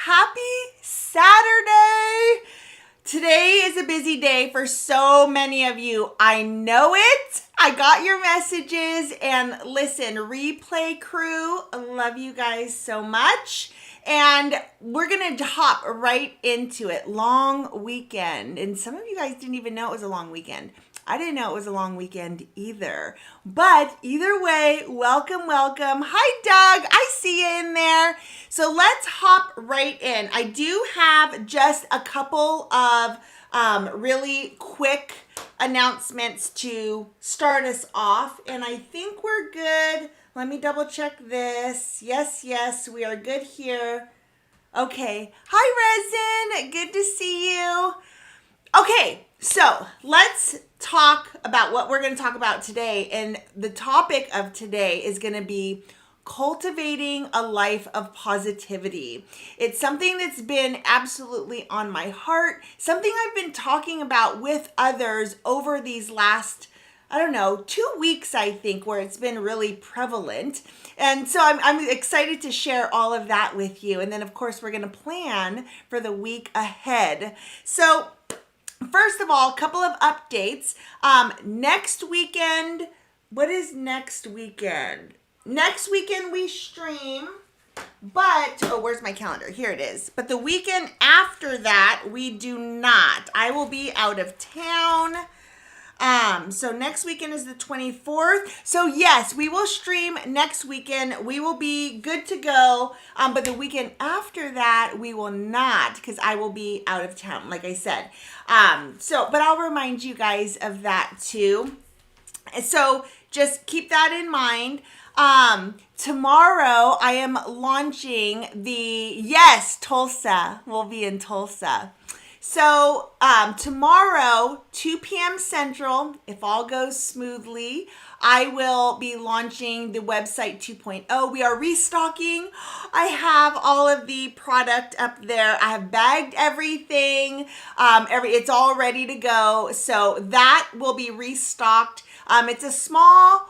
Happy Saturday! Today is a busy day for so many of you. I know it. I got your messages, and listen, replay crew, I love you guys so much. And we're going to hop right into it. Long weekend. And some of you guys didn't even know it was a long weekend. I didn't know it was a long weekend either. But either way, welcome, welcome. Hi, Doug. I see you in there. So let's hop right in. I do have just a couple of really quick announcements to start us off. And I think we're good. Let me double check this. Yes, we are good here. Okay. Hi, Resin. Good to see you. Okay, so let's talk about what we're going to talk about today. And the topic of today is going to be cultivating a life of positivity. It's something that's been absolutely on my heart, something I've been talking about with others over these last 2 weeks, I think, where it's been really prevalent. And so I'm excited to share all of that with you. And then, of course, we're going to plan for the week ahead. So first of all, a couple of updates. Next weekend, what is next weekend? Next weekend we stream, but, where's my calendar? Here it is. But the weekend after that, we do not. I will be out of town. So next weekend is the 24th. So yes, we will stream next weekend. We will be good to go. But the weekend after that, we will not, because I will be out of town, like I said. But I'll remind you guys of that too. So just keep that in mind. Tomorrow I am launching Tulsa. We'll be in Tulsa. So tomorrow, 2 p.m. Central, if all goes smoothly, I will be launching the website 2.0. We are restocking. I have all of the product up there. I have bagged everything. It's all ready to go. So that will be restocked. It's a small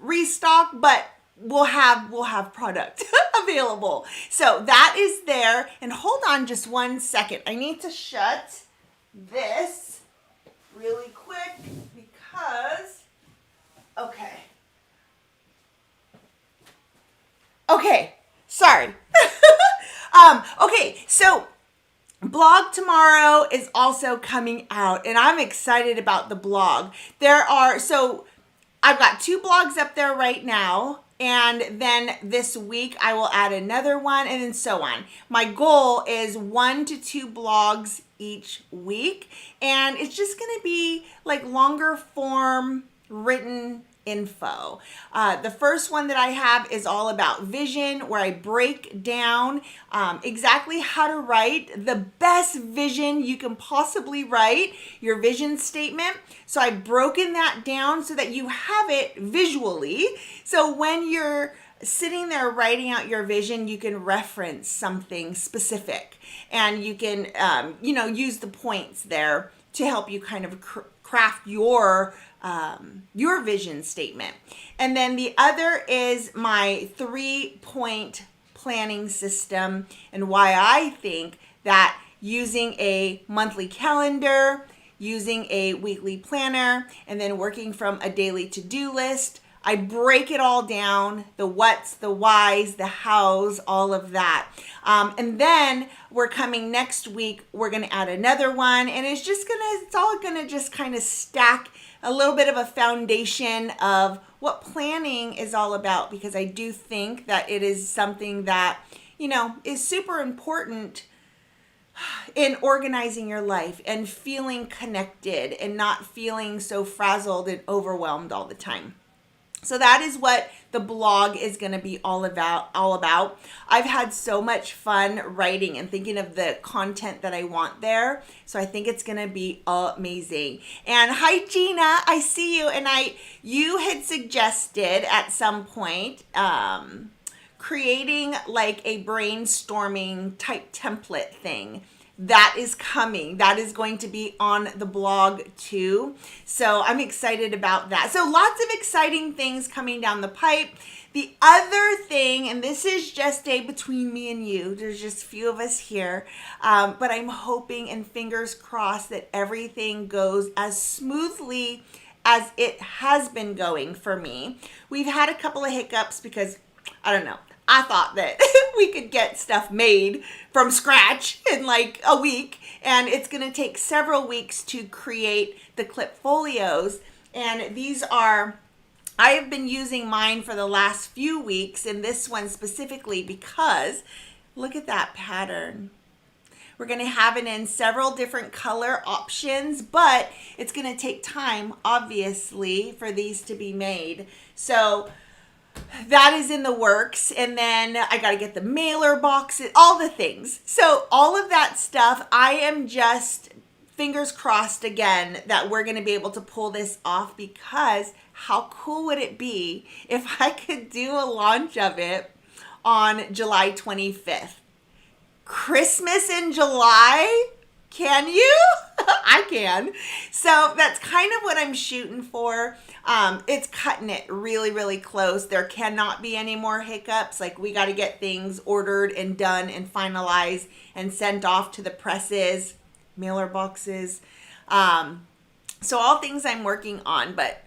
restock, but we'll have product available. So that is there. And hold on just 1 second. I need to shut this really quick because, okay, sorry. So blog tomorrow is also coming out, and I'm excited about the blog. I've got 2 blogs up there right now, and then this week I will add another one, and then so on. My goal is 1 to 2 blogs each week, and it's just going to be like longer form written info. The first one that I have is all about vision, where I break down exactly how to write the best vision you can possibly write, your vision statement. So I've broken that down so that you have it visually. So when you're sitting there writing out your vision, you can reference something specific, and you can use the points there to help you kind of craft your vision statement. And then the other is my 3-point planning system, and why I think that using a monthly calendar, using a weekly planner, and then working from a daily to-do list, I break it all down, the what's, the why's, the how's, all of that. And then we're coming next week, we're going to add another one, and it's all going to just kind of stack a little bit of a foundation of what planning is all about, because I do think that it is something that, is super important in organizing your life and feeling connected and not feeling so frazzled and overwhelmed all the time. So that is what the blog is going to be all about. I've had so much fun writing and thinking of the content that I want there. So I think it's going to be amazing. And hi, Gina, I see you. And you had suggested at some point creating like a brainstorming type template thing that is coming. That is going to be on the blog too. So I'm excited about that. So lots of exciting things coming down the pipe. The other thing, and this is just between me and you, there's just a few of us here, but I'm hoping and fingers crossed that everything goes as smoothly as it has been going for me. We've had a couple of hiccups because, I don't know, I thought that we could get stuff made from scratch in like a week, and it's going to take several weeks to create the clip folios. And these are, I have been using mine for the last few weeks, and this one specifically because look at that pattern. We're going to have it in several different color options, but it's going to take time, obviously, for these to be made. So that is in the works. And then I got to get the mailer boxes, all the things. So all of that stuff, I am just fingers crossed again that we're going to be able to pull this off, because how cool would it be if I could do a launch of it on July 25th? Christmas in July? Can you? I can. So that's kind of what I'm shooting for. It's cutting it really, really close. There cannot be any more hiccups. Like, we got to get things ordered and done and finalized and sent off to the presses, mailer boxes. So all things I'm working on, but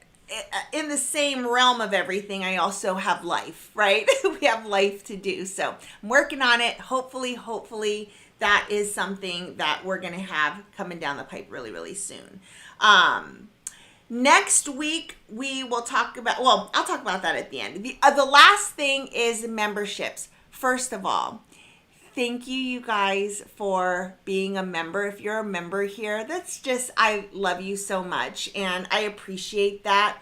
in the same realm of everything, I also have life, right? We have life to do. So I'm working on it. Hopefully that is something that we're going to have coming down the pipe really, really soon. Next week, we will talk about, well, I'll talk about that at the end. The last thing is memberships. First of all, thank you guys for being a member. If you're a member here, that's just, I love you so much and I appreciate that.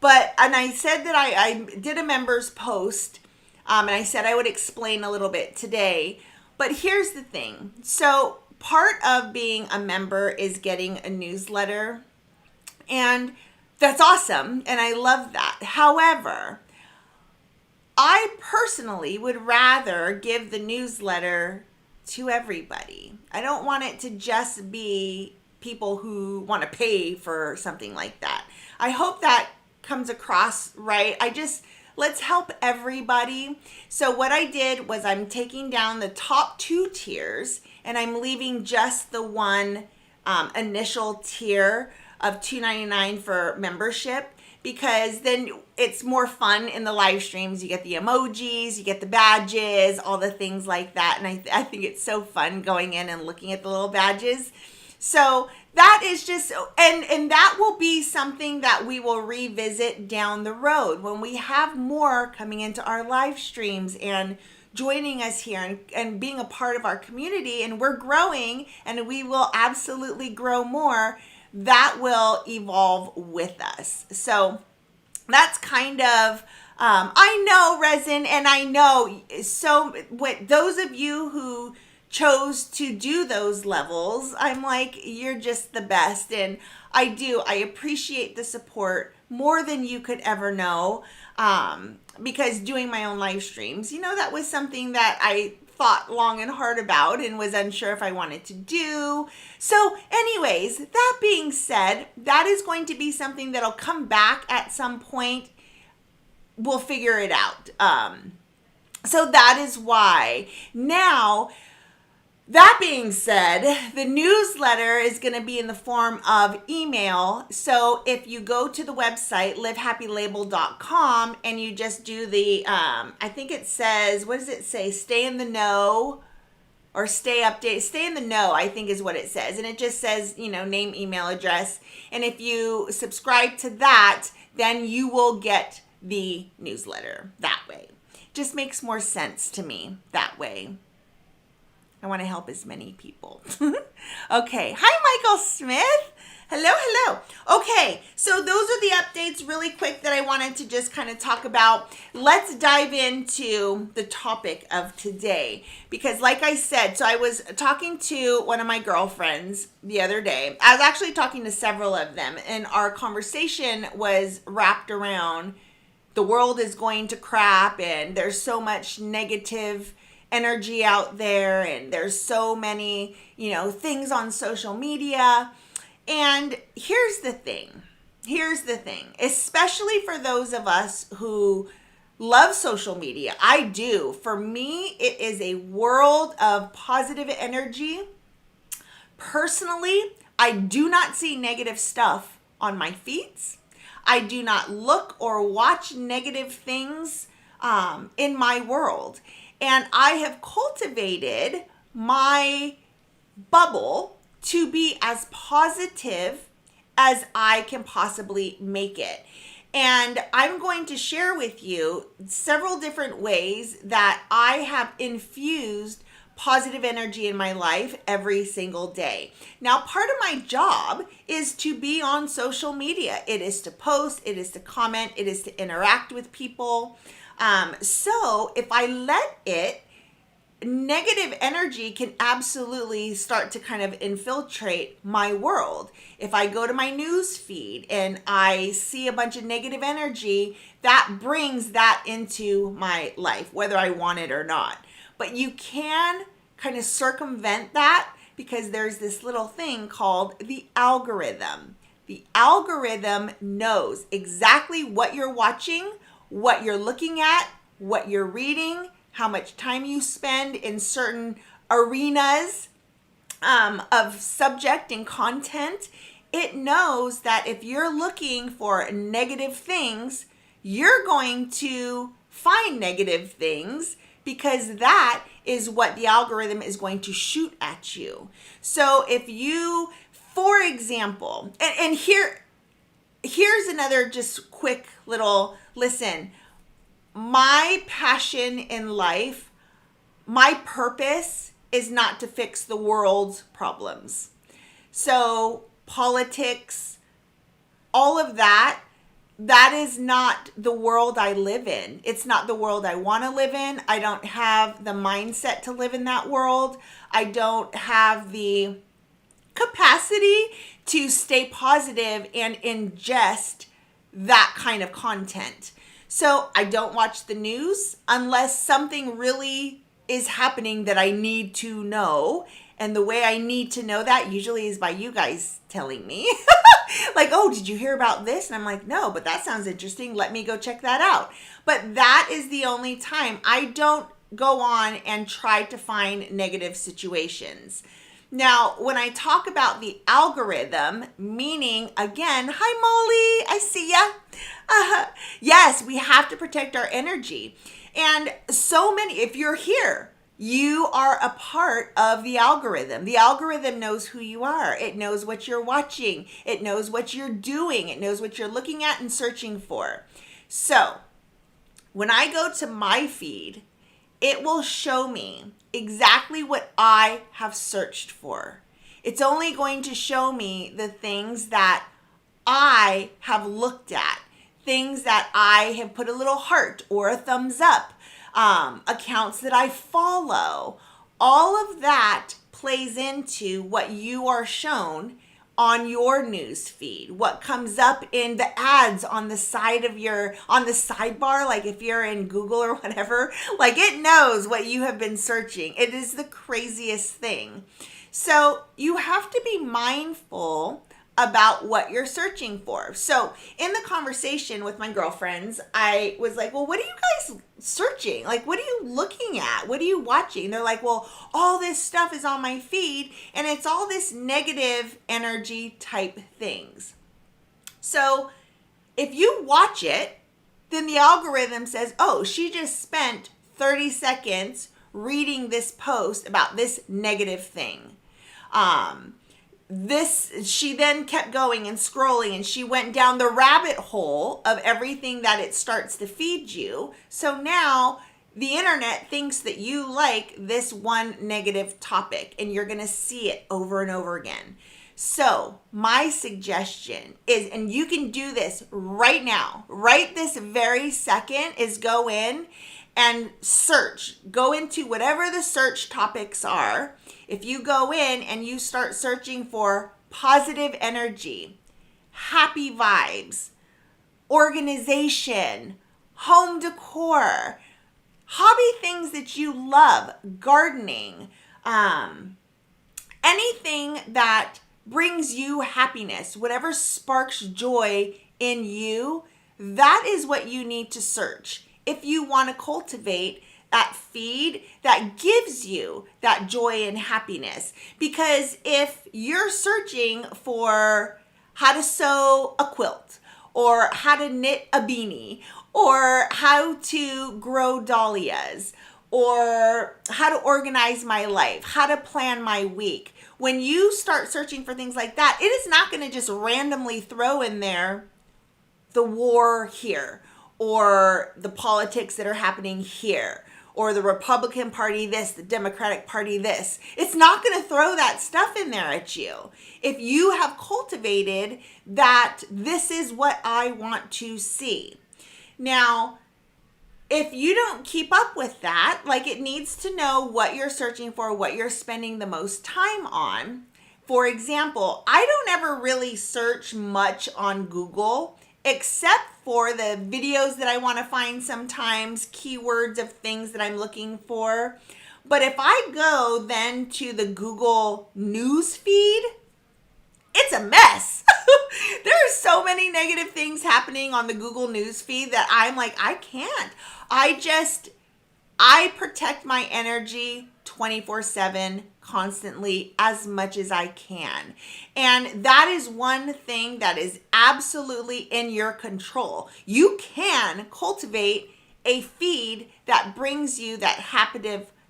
And I said that I did a members post, and I said I would explain a little bit today. But here's the thing. So part of being a member is getting a newsletter, and that's awesome. And I love that. However, I personally would rather give the newsletter to everybody. I don't want it to just be people who want to pay for something like that. I hope that comes across right. Let's help everybody. So what I did was I'm taking down the top 2 tiers and I'm leaving just the one initial tier of $2.99 for membership, because then it's more fun in the live streams. You get the emojis, you get the badges, all the things like that. And I think it's so fun going in and looking at the little badges. So that is just, and that will be something that we will revisit down the road when we have more coming into our live streams and joining us here and being a part of our community. And we're growing, and we will absolutely grow more. That will evolve with us. So that's kind of, I know, Resin, and I know, so what those of you who chose to do those levels, I'm like, you're just the best. And I appreciate the support more than you could ever know, because doing my own live streams, that was something that I thought long and hard about and was unsure if I wanted to do. So anyways, that being said, that is going to be something that'll come back at some point. We'll figure it out. So that is why. Now, that being said, the newsletter is going to be in the form of email. So if you go to the website, livehappylabel.com, and you just do the, I think it says, what does it say? Stay in the know or stay updated. Stay in the know, I think is what it says. And it just says, name, email address. And if you subscribe to that, then you will get the newsletter that way. Just makes more sense to me that way. I want to help as many people. Okay. Hi, Michael Smith. Hello. Okay. So those are the updates really quick that I wanted to just kind of talk about. Let's dive into the topic of today, because like I said, so I was talking to one of my girlfriends the other day. I was actually talking to several of them, and our conversation was wrapped around the world is going to crap and there's so much negative energy out there, and there's so many, things on social media. And here's the thing, especially for those of us who love social media. I do. For me, it is a world of positive energy. Personally, I do not see negative stuff on my feeds. I do not look or watch negative things in my world. And I have cultivated my bubble to be as positive as I can possibly make it. And I'm going to share with you several different ways that I have infused positive energy in my life every single day. Now, part of my job is to be on social media. It is to post, it is to comment, it is to interact with people. So if I let it, negative energy can absolutely start to kind of infiltrate my world. If I go to my news feed and I see a bunch of negative energy, that brings that into my life, whether I want it or not. But you can kind of circumvent that because there's this little thing called the algorithm. The algorithm knows exactly what you're watching, what you're looking at, what you're reading, how much time you spend in certain arenas of subject and content. It knows that if you're looking for negative things, you're going to find negative things because that is what the algorithm is going to shoot at you. So if you, for example, and here's another just quick little listen. My passion in life, my purpose is not to fix the world's problems. So politics, all of that is not the world I live in. It's not the world I want to live in. I don't have the mindset to live in that world. I don't have the capacity to stay positive and ingest that kind of content. So I don't watch the news unless something really is happening that I need to know. And the way I need to know that usually is by you guys telling me. Like, oh, did you hear about this? And I'm like, no, but that sounds interesting. Let me go check that out. But that is the only time. I don't go on and try to find negative situations. Now, when I talk about the algorithm, meaning, again, hi, Molly, I see ya. Yes, we have to protect our energy. And so many, if you're here, you are a part of the algorithm. The algorithm knows who you are. It knows what you're watching. It knows what you're doing. It knows what you're looking at and searching for. So when I go to my feed, it will show me exactly what I have searched for. It's only going to show me the things that I have looked at, things that I have put a little heart or a thumbs up, accounts that I follow. All of that plays into what you are shown on your news feed, what comes up in the ads on the side of on the sidebar, like if you're in Google or whatever, like it knows what you have been searching. It is the craziest thing. So you have to be mindful about what you're searching for. So in the conversation with my girlfriends, I was like, well, what are you guys searching? Like, what are you looking at? What are you watching? They're like, well, all this stuff is on my feed and it's all this negative energy type things. So if you watch it, then the algorithm says, oh, she just spent 30 seconds reading this post about this negative thing. She then kept going and scrolling and she went down the rabbit hole of everything that it starts to feed you. So now the internet thinks that you like this one negative topic and you're going to see it over and over again. So my suggestion is, and you can do this right now, right this very second, is go in and search. Go into whatever the search topics are. If you go in and you start searching for positive energy, happy vibes, organization, home decor, hobby things that you love, gardening, anything that brings you happiness, whatever sparks joy in you, that is what you need to search if you want to cultivate that feed that gives you that joy and happiness. Because if you're searching for how to sew a quilt, or how to knit a beanie, or how to grow dahlias, or how to organize my life, how to plan my week, when you start searching for things like that, it is not going to just randomly throw in there the war here, or the politics that are happening here, or the Republican Party this, the Democratic Party this. It's not going to throw that stuff in there at you. If you have cultivated that this is what I want to see. Now, if you don't keep up with that, like, it needs to know what you're searching for, what you're spending the most time on. For example, I don't ever really search much on Google, except for the videos that I want to find sometimes, keywords of things that I'm looking for. But if I go then to the Google news feed, it's a mess. There are so many negative things happening on the Google news feed that I'm like, I can't. I protect my energy 24/7 constantly as much as I can. And that is one thing that is absolutely in your control. You can cultivate a feed that brings you that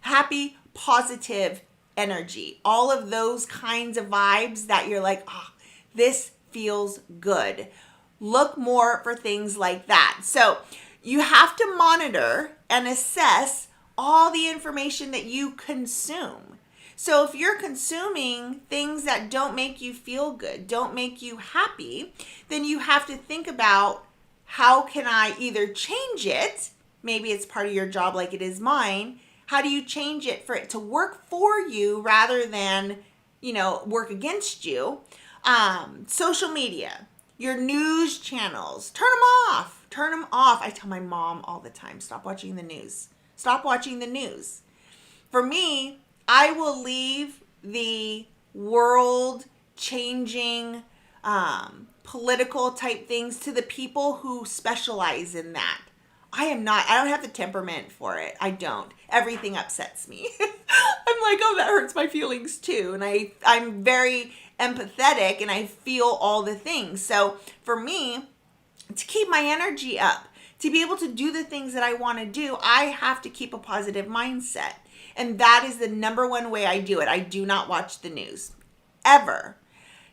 happy, positive energy. All of those kinds of vibes that you're like, oh, this feels good. Look more for things like that. So you have to monitor and assess all the information that you consume. So if you're consuming things that don't make you feel good, don't make you happy, then you have to think about, how can I either change it? Maybe it's part of your job like it is mine. How do you change it for it to work for you rather than, work against you? Social media, your news channels, turn them off. Turn them off. I tell my mom all the time, stop watching the news. Stop watching the news. For me, I will leave the world changing, political type things to the people who specialize in that. I don't have the temperament for it. I don't. Everything upsets me. I'm like, oh, that hurts my feelings too. And I'm very empathetic and I feel all the things. So for me, to keep my energy up, to be able to do the things that I want to do, I have to keep a positive mindset. And that is the number one way I do it. I do not watch the news. Ever.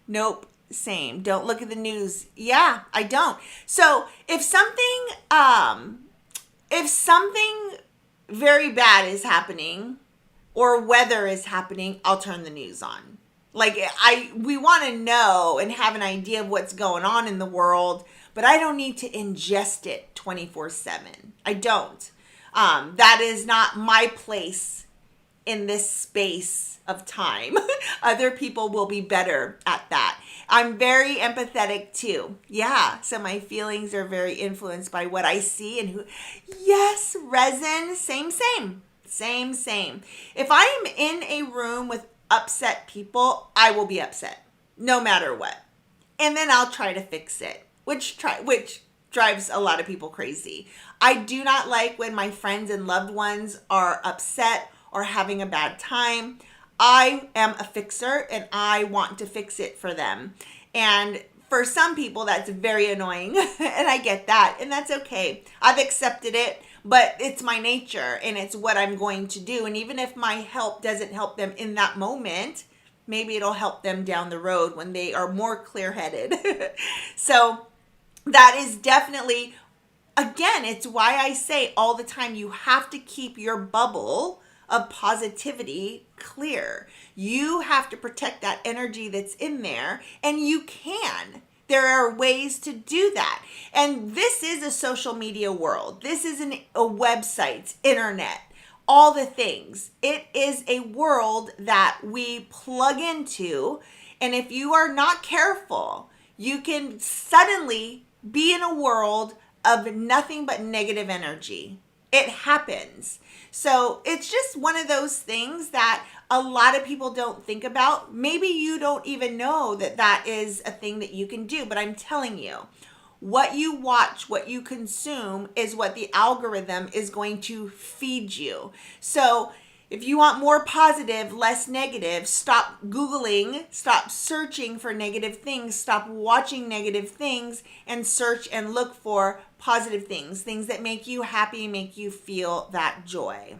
Nope. Same. Don't look at the news. Yeah, I don't. So if something very bad is happening or weather is happening, I'll turn the news on. Like, we want to know and have an idea of what's going on in the world, but I don't need to ingest it 24/7. I don't. That is not my place in this space of time. Other people will be better at that. I'm very empathetic too. Yeah, so my feelings are very influenced by what I see and who. Yes, resin, same. If I am in a room with upset people, I will be upset no matter what. And then I'll try to fix it, which drives a lot of people crazy. I do not like when my friends and loved ones are upset or having a bad time. I am a fixer and I want to fix it for them. And for some people, that's very annoying. And I get that. And that's okay. I've accepted it, but it's my nature and it's what I'm going to do. And even if my help doesn't help them in that moment, maybe it'll help them down the road when they are more clear-headed. So that is definitely, again, it's why I say all the time, you have to keep your bubble of positivity clear. You have to protect that energy that's in there, and you can. There are ways to do that. And this is a social media world. This is a website, internet, all the things. It is a world that we plug into, and if you are not careful, you can suddenly be in a world of nothing but negative energy. It happens. So it's just one of those things that a lot of people don't think about. Maybe you don't even know that that is a thing that you can do, but I'm telling you, what you watch, what you consume is what the algorithm is going to feed you. So if you want more positive, less negative, stop Googling, stop searching for negative things, stop watching negative things, and search and look for positive things, things that make you happy, make you feel that joy.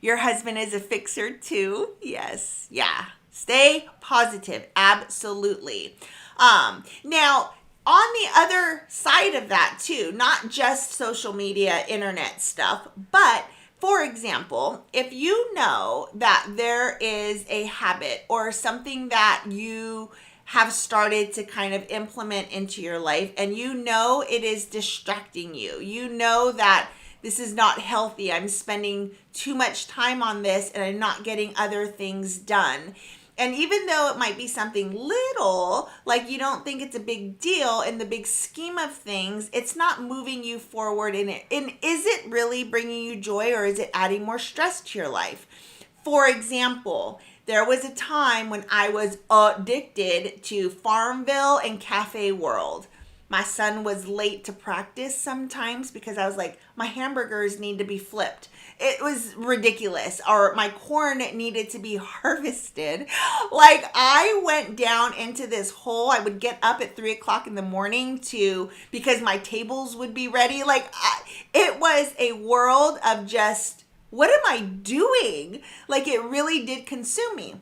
Your husband is a fixer too. Yes. Yeah. Stay positive. Absolutely. Now, on the other side of that too, not just social media, internet stuff, but for example, if you know that there is a habit or something that you have started to kind of implement into your life and you know it is distracting you, you know that this is not healthy, I'm spending too much time on this and I'm not getting other things done. And even though it might be something little, like you don't think it's a big deal in the big scheme of things, it's not moving you forward in it. And is it really bringing you joy or is it adding more stress to your life? For example, there was a time when I was addicted to Farmville and Cafe World. My son was late to practice sometimes because I was like, my hamburgers need to be flipped. It was ridiculous. Or my corn needed to be harvested. Like I went down into this hole. I would get up at 3 o'clock in the morning because my tables would be ready. It was a world of just, what am I doing? Like it really did consume me.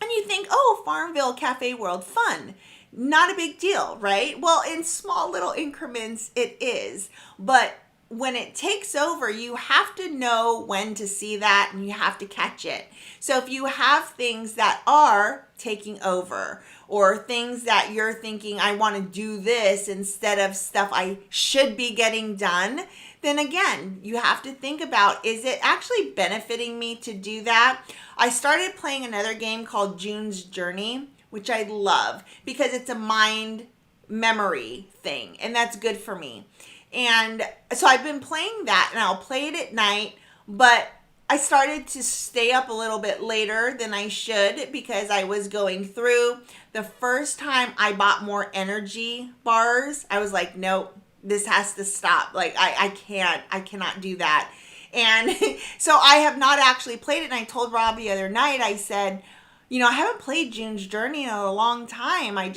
And you think, oh, Farmville Cafe World, fun. Not a big deal, right? Well, in small little increments, it is. But when it takes over, you have to know when to see that and you have to catch it. So if you have things that are taking over or things that you're thinking, I want to do this instead of stuff I should be getting done, then again, you have to think about, is it actually benefiting me to do that? I started playing another game called June's Journey, which I love because it's a mind memory thing and that's good for me. And so I've been playing that and I'll play it at night, but I started to stay up a little bit later than I should because I was going through. The first time I bought more energy bars, I was like, nope, this has to stop. Like I cannot do that. And so I have not actually played it. And I told Rob the other night, I said, I haven't played June's Journey in a long time. I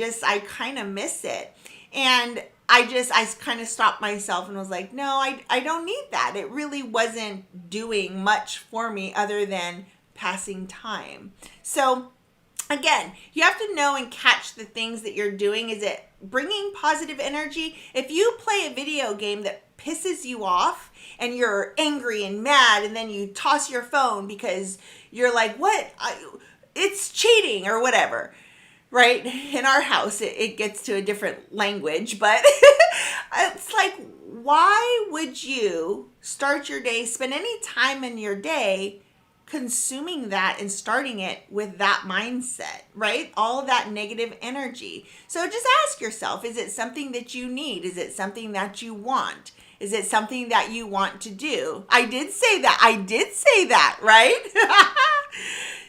kind of miss it. And I kind of stopped myself and was like, no, I don't need that. It really wasn't doing much for me other than passing time. So again, you have to know and catch the things that you're doing. Is it bringing positive energy? If you play a video game that pisses you off and you're angry and mad and then you toss your phone because you're like, what? It's cheating or whatever, right? In our house, it gets to a different language, but it's like, why would you start your day, spend any time in your day consuming that and starting it with that mindset, right? All of that negative energy. So just ask yourself, is it something that you need? Is it something that you want? Is it something that you want to do? I did say that, right?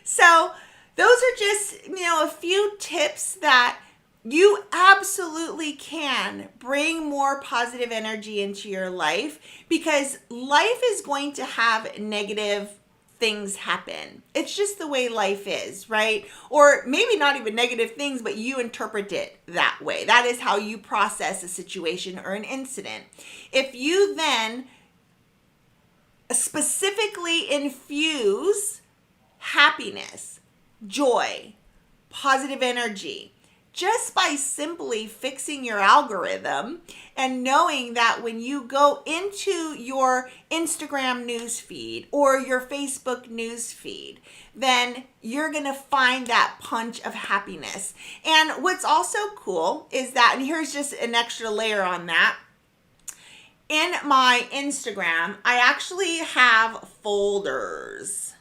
So those are just, a few tips that you absolutely can bring more positive energy into your life because life is going to have negative things happen. It's just the way life is, right? Or maybe not even negative things, but you interpret it that way. That is how you process a situation or an incident. If you then specifically infuse happiness, joy, positive energy, just by simply fixing your algorithm and knowing that when you go into your Instagram news feed or your Facebook news feed, then you're going to find that punch of happiness. And what's also cool is that, and here's just an extra layer on that, in my Instagram, I actually have folders.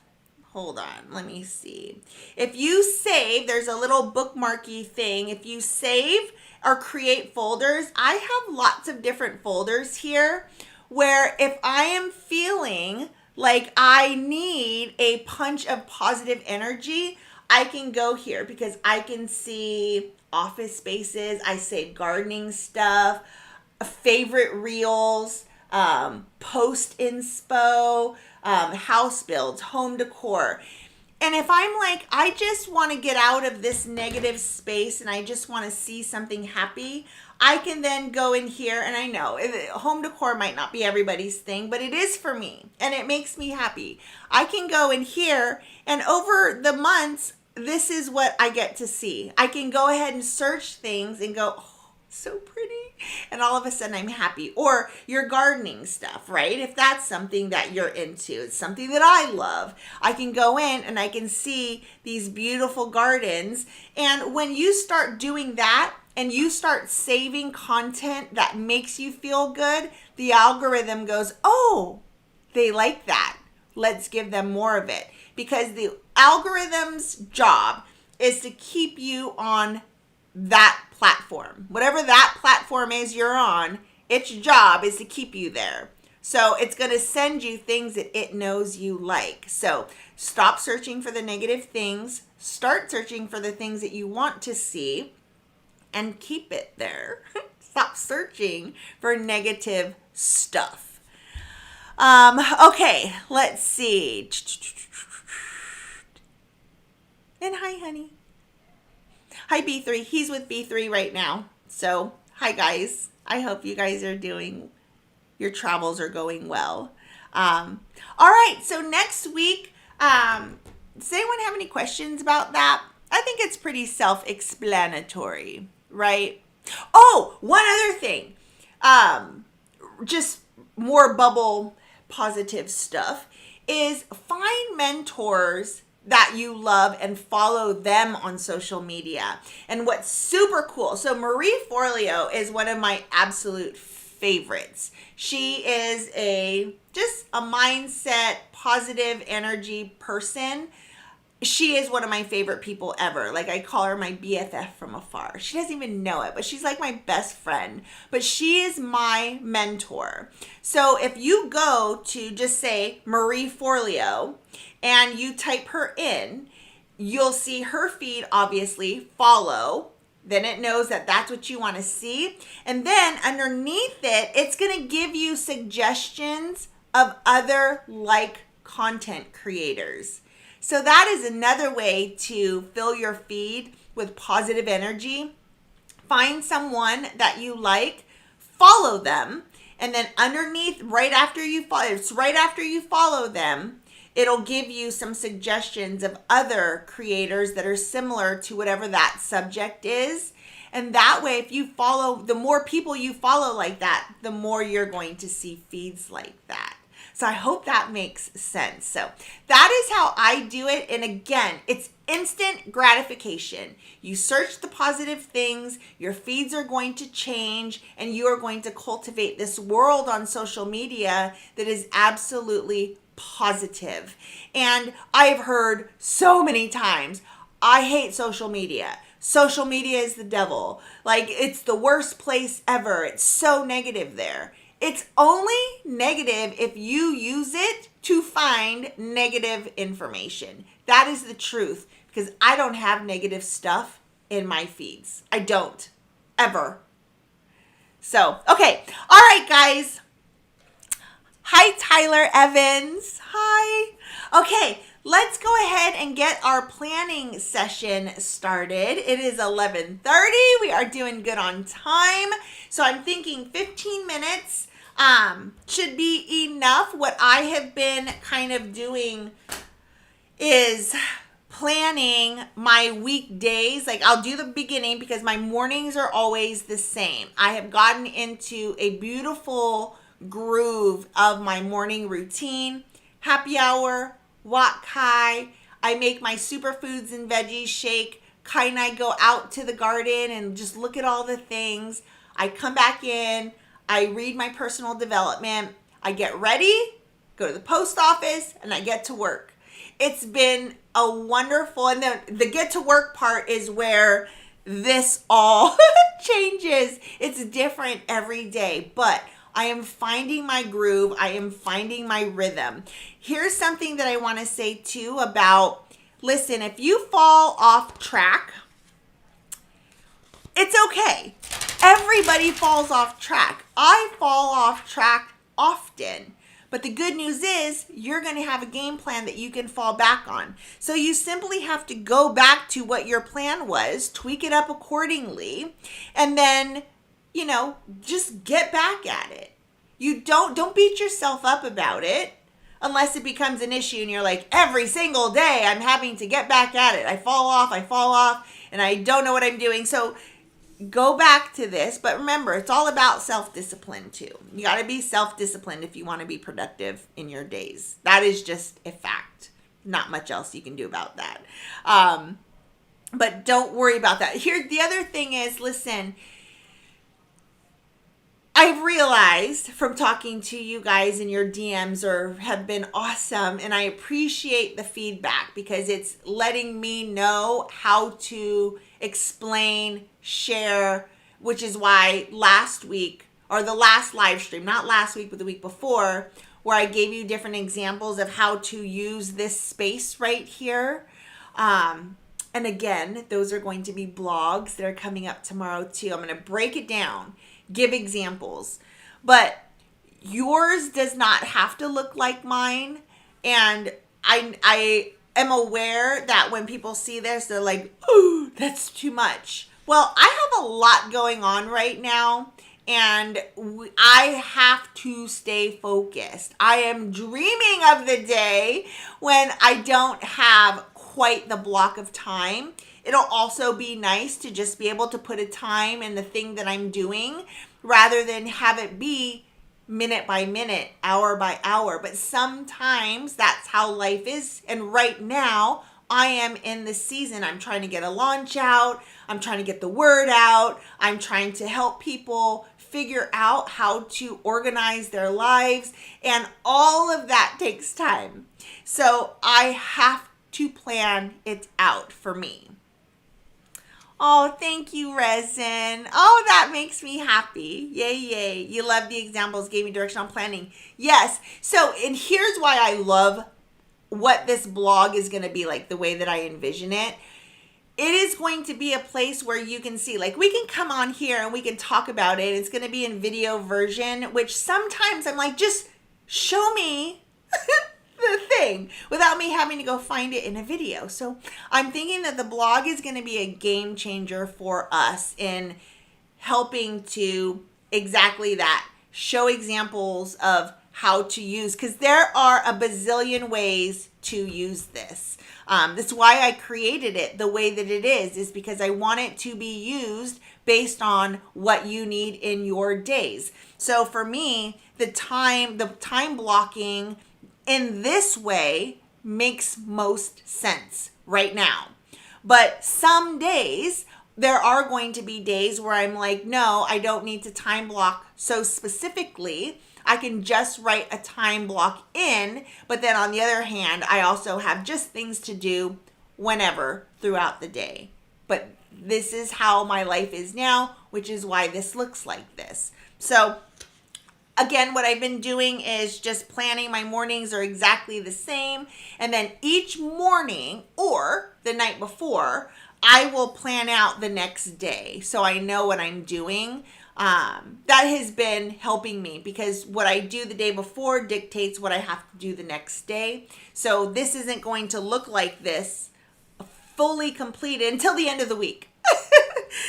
Hold on, let me see. If you save, there's a little bookmarky thing. If you save or create folders, I have lots of different folders here where if I am feeling like I need a punch of positive energy, I can go here because I can see office spaces, I save gardening stuff, favorite reels, post inspo, house builds, home decor. And if I'm like, I just want to get out of this negative space and I just want to see something happy, I can then go in here, and I know home decor might not be everybody's thing, but it is for me and it makes me happy. I can go in here, and over the months, this is what I get to see. I can go ahead and search things and go, oh, so pretty. And all of a sudden I'm happy. Or your gardening stuff, right? If that's something that you're into, it's something that I love. I can go in and I can see these beautiful gardens. And when you start doing that and you start saving content that makes you feel good, the algorithm goes, oh, they like that. Let's give them more of it. Because the algorithm's job is to keep you on that platform. Whatever that platform is you're on, its job is to keep you there. So it's going to send you things that it knows you like. So stop searching for the negative things. Start searching for the things that you want to see and keep it there. Stop searching for negative stuff. Okay, let's see. And hi, honey. Hi, B3. He's with B3 right now. So, hi, guys. I hope you guys are your travels are going well. All right. So, next week, does anyone have any questions about that? I think it's pretty self-explanatory, right? Oh, one other thing. Just more bubble positive stuff is find mentors that you love and follow them on social media. And what's super cool, so Marie Forleo is one of my absolute favorites. She is just a mindset, positive energy person. She is one of my favorite people ever. Like, I call her my BFF from afar. She doesn't even know it, but she's like my best friend. But she is my mentor. So if you go to just say Marie Forleo and you type her in, you'll see her feed, obviously, follow. Then it knows that that's what you want to see. And then underneath it, it's going to give you suggestions of other like content creators. So that is another way to fill your feed with positive energy. Find someone that you like, follow them, and then underneath, right after you follow them, it'll give you some suggestions of other creators that are similar to whatever that subject is. And that way, if you follow, the more people you follow like that, the more you're going to see feeds like that. So I hope that makes sense. So that is how I do it. And again, it's instant gratification. You search the positive things, your feeds are going to change, and you are going to cultivate this world on social media that is absolutely positive. And I've heard so many times, I hate social media. Social media is the devil. Like, it's the worst place ever. It's so negative there. It's only negative if you use it to find negative information. That is the truth, because I don't have negative stuff in my feeds. I don't, ever. So, okay. All right, guys. Hi, Tyler Evans. Hi. Okay, let's go ahead and get our planning session started. It is 11:30. We are doing good on time. So I'm thinking 15 minutes should be enough. What I have been kind of doing is planning my weekdays. Like, I'll do the beginning because my mornings are always the same. I have gotten into a beautiful groove of my morning routine. Happy hour, wok kai. I make my superfoods and veggies shake. Kai and I go out to the garden and just look at all the things. I come back in. I read my personal development. I get ready, go to the post office, and I get to work. It's been a wonderful, and the get to work part is where this all changes. It's different every day, but I am finding my groove. I am finding my rhythm. Here's something that I want to say too about, listen, if you fall off track, it's okay. Everybody falls off track. I fall off track often. But the good news is you're going to have a game plan that you can fall back on. So you simply have to go back to what your plan was, tweak it up accordingly, and then, just get back at it. You don't beat yourself up about it unless it becomes an issue and you're like, every single day I'm having to get back at it. I fall off, and I don't know what I'm doing. So go back to this, but remember, it's all about self-discipline too. You got to be self-disciplined if you want to be productive in your days. That is just a fact. Not much else you can do about that. But don't worry about that. Here, the other thing is, listen, I've realized from talking to you guys in your DMs have been awesome, and I appreciate the feedback because it's letting me know how to explain, share, which is why last week, or the last live stream, not last week, but the week before, where I gave you different examples of how to use this space right here. And again, those are going to be blogs that are coming up tomorrow too. I'm going to break it down, give examples, but yours does not have to look like mine. And I am aware that when people see this, they're like, "Ooh, that's too much." Well, I have a lot going on right now, and I have to stay focused. I am dreaming of the day when I don't have quite the block of time. It'll also be nice to just be able to put a time in the thing that I'm doing rather than have it be minute by minute, hour by hour. But sometimes that's how life is. And right now, I am in the season. I'm trying to get a launch out. I'm trying to get the word out. I'm trying to help people figure out how to organize their lives. And all of that takes time. So I have to plan it out for me. Oh, thank you, Resin. Oh, that makes me happy. Yay, yay. You love the examples, gave me direction on planning. Yes. So, and here's why I love what this blog is going to be like, the way that I envision it. It is going to be a place where you can see, like, we can come on here and we can talk about it. It's going to be in video version, which sometimes I'm like, just show me the thing without me having to go find it in a video. So I'm thinking that the blog is going to be a game changer for us in helping to exactly that, show examples of how to use, because there are a bazillion ways to use this. That's why I created it the way that it is because I want it to be used based on what you need in your days. So for me, the time blocking in this way makes most sense right now. But some days, there are going to be days where I'm like, no, I don't need to time block so specifically. I can just write a time block in, but then on the other hand, I also have just things to do whenever throughout the day. But this is how my life is now, which is why this looks like this. So again, what I've been doing is just planning. My mornings are exactly the same. And then each morning or the night before, I will plan out the next day so I know what I'm doing. That has been helping me because what I do the day before dictates what I have to do the next day. So this isn't going to look like this fully completed until the end of the week.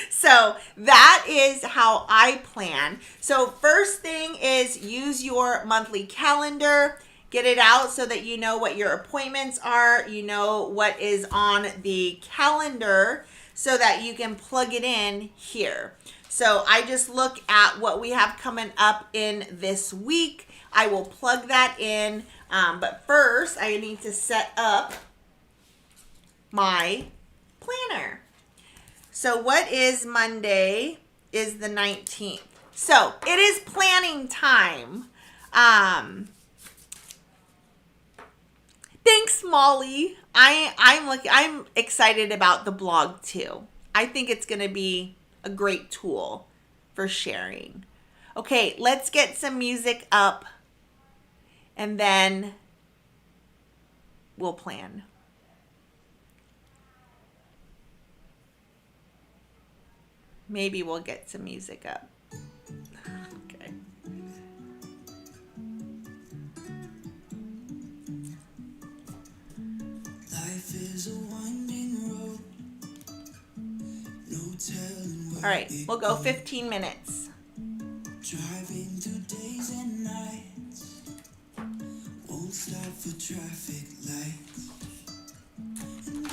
So that is how I plan. So first thing is use your monthly calendar. Get it out so that you know what your appointments are. You know what is on the calendar so that you can plug it in here. So I just look at what we have coming up in this week. I will plug that in. But first, I need to set up my planner. So what is Monday is the 19th. So it is planning time. Thanks, Molly. I'm excited about the blog too. I think it's going to be a great tool for sharing. Okay, let's get some music up and then we'll plan. Maybe we'll get some music up. Okay. Life is a winding road. No telling where All right, we'll go 15 minutes. driving through days and nights. Won't stop for traffic lights. And I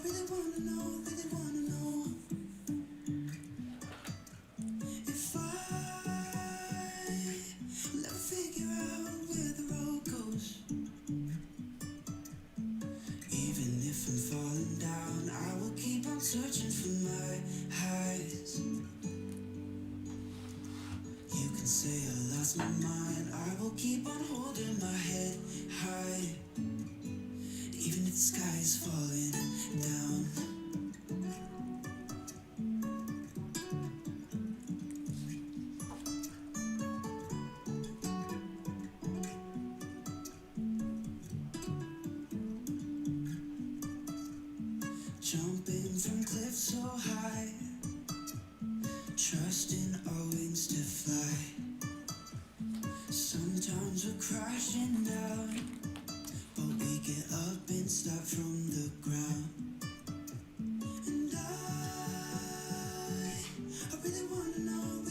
really wanna know if will ever figure out where the road goes. Even if I'm falling down, I will keep on searching for my highs. You can say I lost my mind, I will keep on holding my head high. Even if the sky is falling down. Jumping from cliffs so high, trusting our wings to fly. Sometimes we're crashing down, but we get up and start from the ground. And I really wanna know if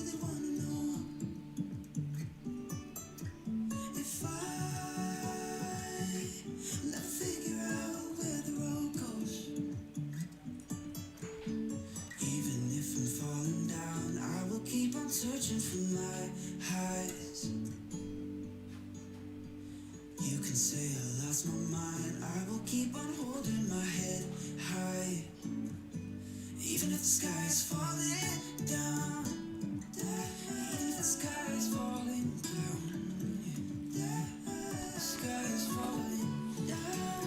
will ever figure out where the road goes. Even if I'm falling down, I will keep on searching for my highs. You can say I lost my mind, I will keep on holding my head high. Even if the sky is falling down, even if the sky is falling down, the sky is falling down.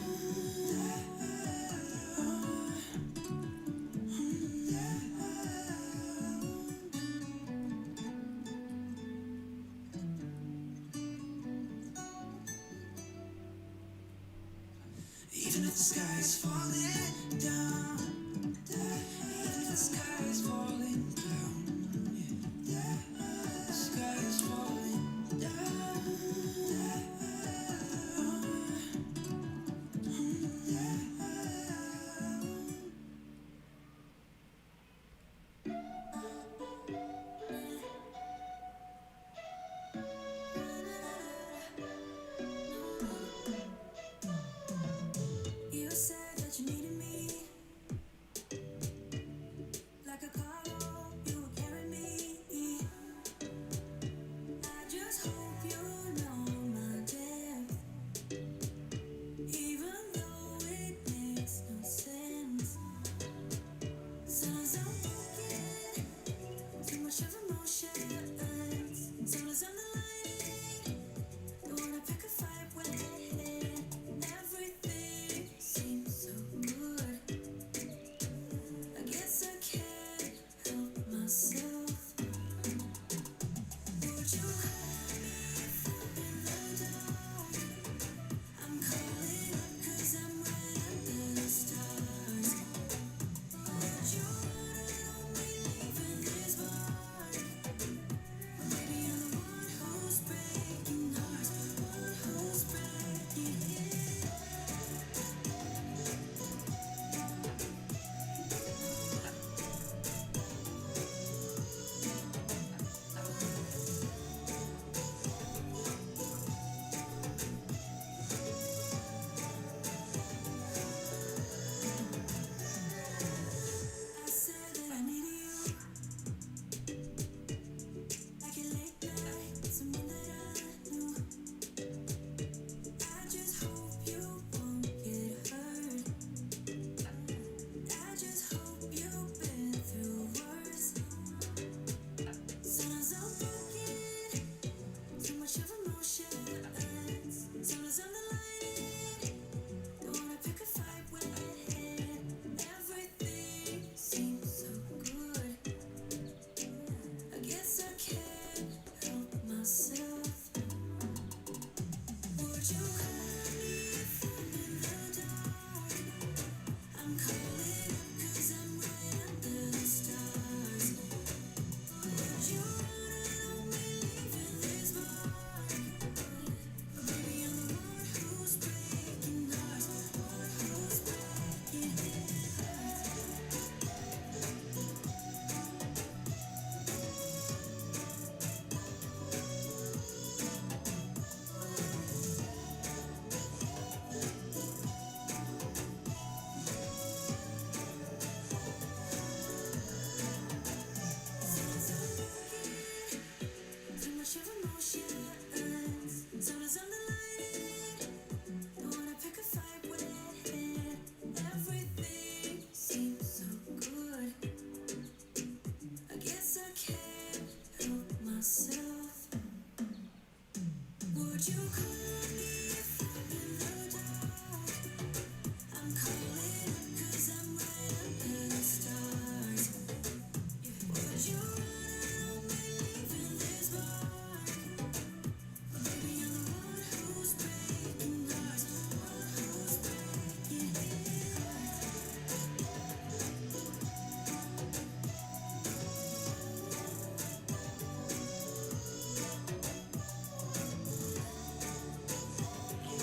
Even if the sky is falling down, even if the sky is falling down, the sky is falling down. You said that you needed me like a car.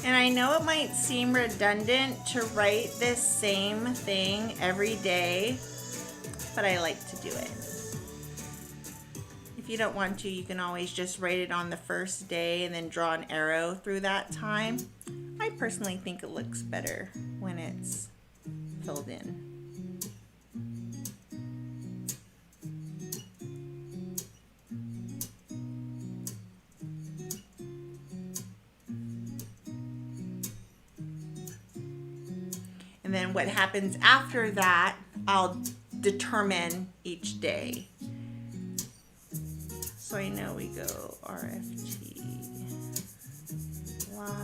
And I know it might seem redundant to write this same thing every day, but I like to do it. If you don't want to, you can always just write it on the first day and then draw an arrow through that time. I personally think it looks better when it's filled in. And then what happens after that, I'll determine each day. So I know we go RFT live,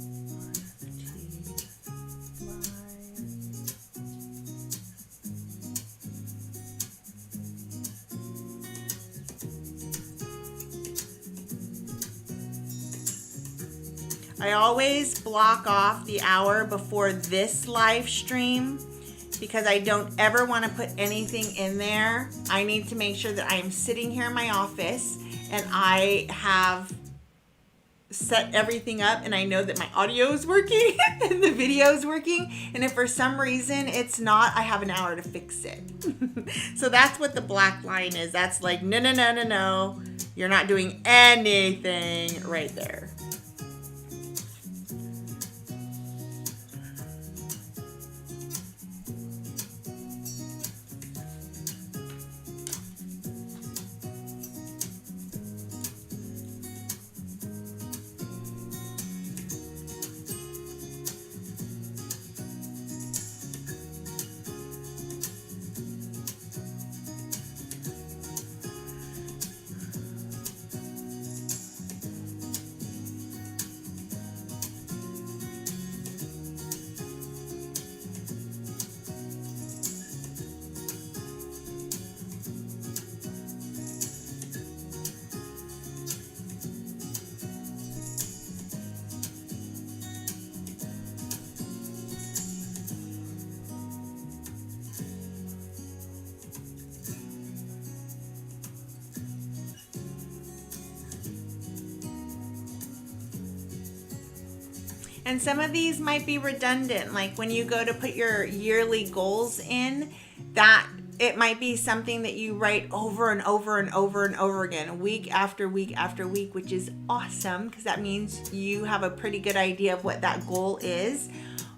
RFT live. I always block off the hour before this live stream because I don't ever want to put anything in there. I need to make sure that I am sitting here in my office and I have set everything up and I know that my audio is working and the video is working. And if for some reason it's not, I have an hour to fix it. So that's what the black line is. That's like, no, no, no, no, no. You're not doing anything right there. And some of these might be redundant, like when you go to put your yearly goals in, that it might be something that you write over and over and over and over again, week after week after week, which is awesome because that means you have a pretty good idea of what that goal is.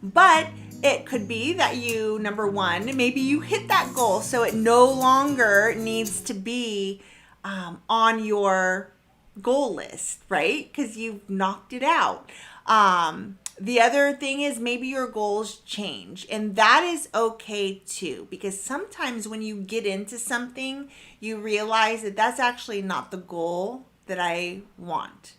But it could be that you, number one, maybe you hit that goal, so it no longer needs to be on your goal list, right? Because you've knocked it out. The other thing is maybe your goals change, and that is okay too, because sometimes when you get into something, you realize that that's actually not the goal that I want.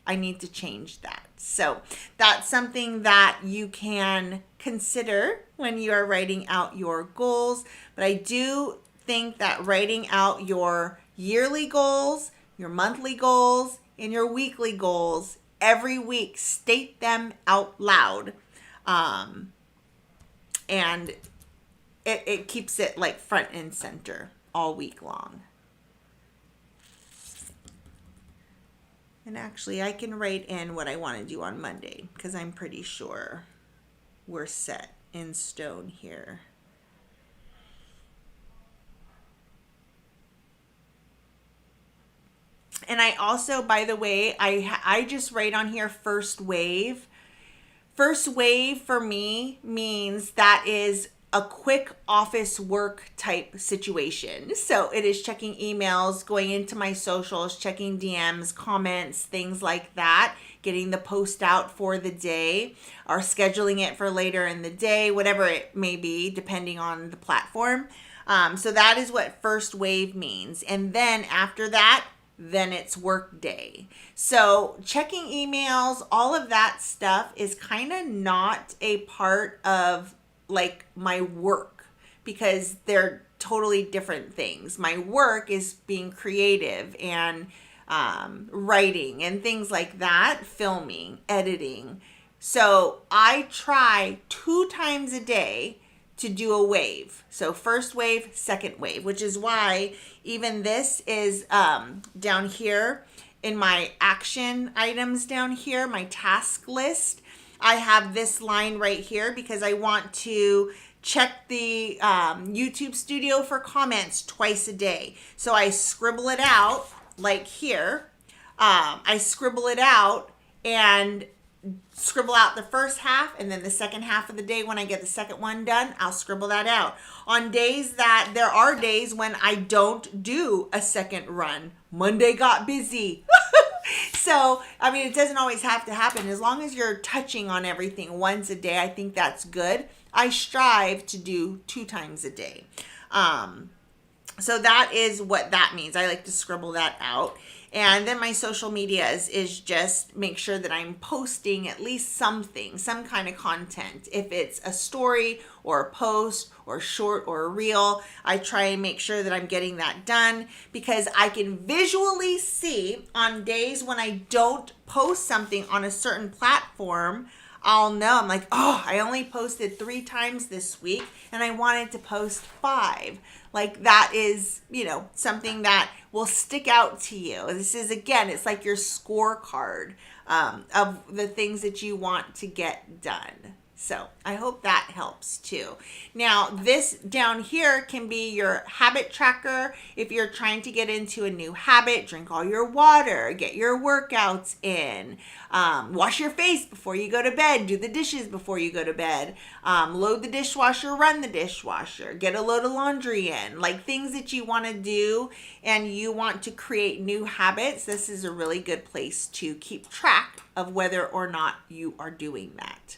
I need to change that. So that's something that you can consider when you are writing out your goals. But I do think that writing out your yearly goals, your monthly goals, and your weekly goals every week, state them out loud, and it keeps it like front and center all week long. And actually, I can write in what I want to do on Monday because I'm pretty sure we're set in stone here. And I also, by the way, I just write on here first wave. First wave for me means that is a quick office work type situation. So it is checking emails, going into my socials, checking DMs, comments, things like that, getting the post out for the day or scheduling it for later in the day, whatever it may be, depending on the platform. So that is what first wave means. And then after that, then it's work day. So checking emails, all of that stuff is kind of not a part of like my work because they're totally different things. My work is being creative and writing and things like that, filming, editing. So I try 2 times a day to do a wave. So first wave, second wave, which is why even this is down here in my action items down here, my task list. I have this line right here because I want to check the YouTube studio for comments twice a day. So I scribble it out like here. I scribble it out and scribble out the first half, and then the second half of the day when I get the second one done, I'll scribble that out. On days that there are days when I don't do a second run. Monday got busy. So, I mean, it doesn't always have to happen. As long as you're touching on everything once a day, I think that's good. I strive to do 2 times a day. So that is what that means. I like to scribble that out. And then my social medias is just make sure that I'm posting at least something, some kind of content. If it's a story or a post or short or a reel, I try and make sure that I'm getting that done because I can visually see on days when I don't post something on a certain platform, I'll know. I'm like, oh, I only posted 3 times this week and I wanted to post 5. Like that is, something that will stick out to you. This is, again, it's like your scorecard of the things that you want to get done. So I hope that helps too. Now this down here can be your habit tracker. If you're trying to get into a new habit, drink all your water, get your workouts in, wash your face before you go to bed, do the dishes before you go to bed, load the dishwasher, run the dishwasher, get a load of laundry in, like things that you want to do and you want to create new habits. This is a really good place to keep track of whether or not you are doing that.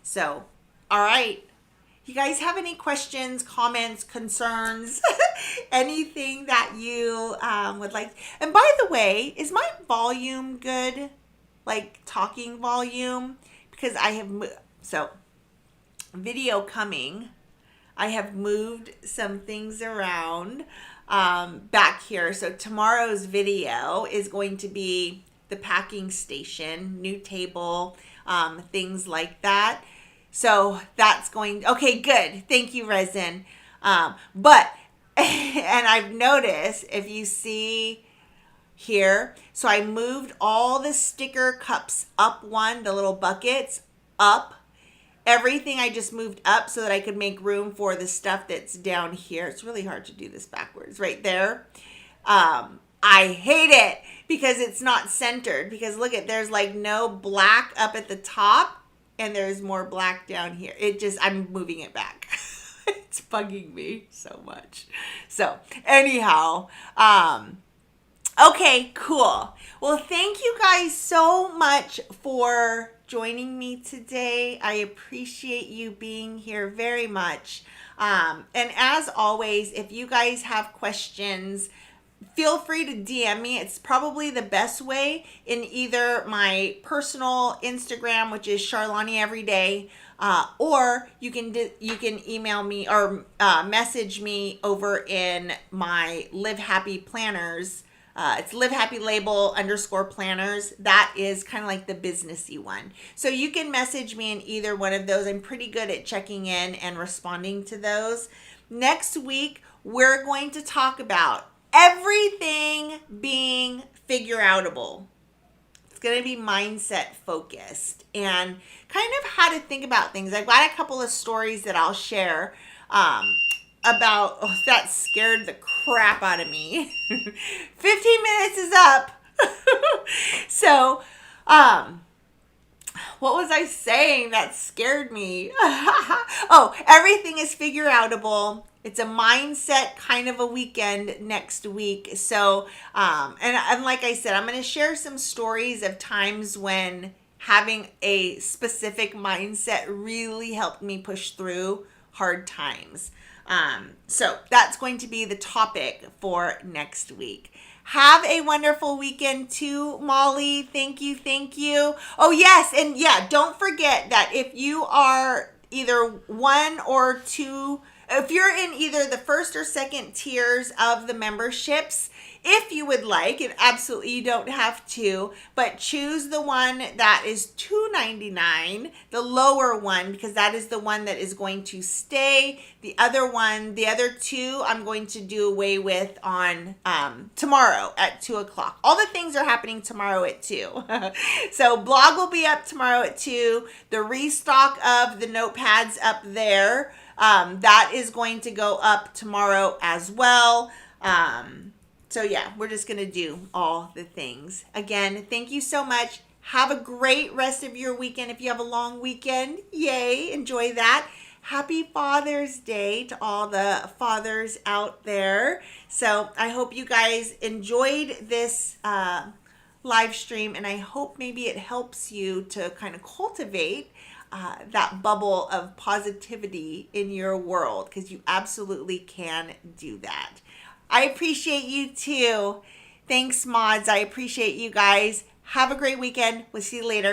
So, all right. You guys have any questions, comments, concerns, anything that you would like? And by the way, is my volume good? Like talking volume? Because I have, video coming. I have moved some things around back here. So tomorrow's video is going to be the packing station, new table, things like that. So that's going, okay, good. Thank you, Resin. But, and I've noticed if you see here, so I moved all the sticker cups up one, the little buckets up. Everything I just moved up so that I could make room for the stuff that's down here. It's really hard to do this backwards right there. I hate it because it's not centered because look at, there's like no black up at the top. And there's more black down here. I'm moving it back. It's bugging me so much. So anyhow, okay, cool. Well, thank you guys so much for joining me today. I appreciate you being here very much. And as always, if you guys have questions, feel free to DM me. It's probably the best way in either my personal Instagram, which is Charlani Everyday, or you can email me or message me over in my Live Happy Planners. It's Live Happy Label _planners. That is kind of like the businessy one. So you can message me in either one of those. I'm pretty good at checking in and responding to those. Next week, we're going to talk about everything being figure-outable. It's going to be mindset focused and kind of how to think about things. I've got a couple of stories that I'll share about, that scared the crap out of me. 15 minutes is up. So, what was I saying that scared me? Oh, everything is figure-outable. It's a mindset kind of a weekend next week. So, and like I said, I'm going to share some stories of times when having a specific mindset really helped me push through hard times. So that's going to be the topic for next week. Have a wonderful weekend too, Molly. Thank you. Thank you. Oh, yes. And yeah, don't forget that if you are either one or two, if you're in either the first or second tiers of the memberships, if you would like, and absolutely you don't have to, but choose the one that is $2.99, the lower one, because that is the one that is going to stay. The other one, the other two, I'm going to do away with on tomorrow at 2 o'clock. All the things are happening tomorrow at 2. So blog will be up tomorrow at 2. The restock of the notepads up there, that is going to go up tomorrow as well. So yeah, we're just going to do all the things. Again, thank you so much. Have a great rest of your weekend. If you have a long weekend, yay, enjoy that. Happy Father's Day to all the fathers out there. So I hope you guys enjoyed this live stream, and I hope maybe it helps you to kind of cultivate that bubble of positivity in your world, because you absolutely can do that. I appreciate you too. Thanks, mods. I appreciate you guys. Have a great weekend. We'll see you later.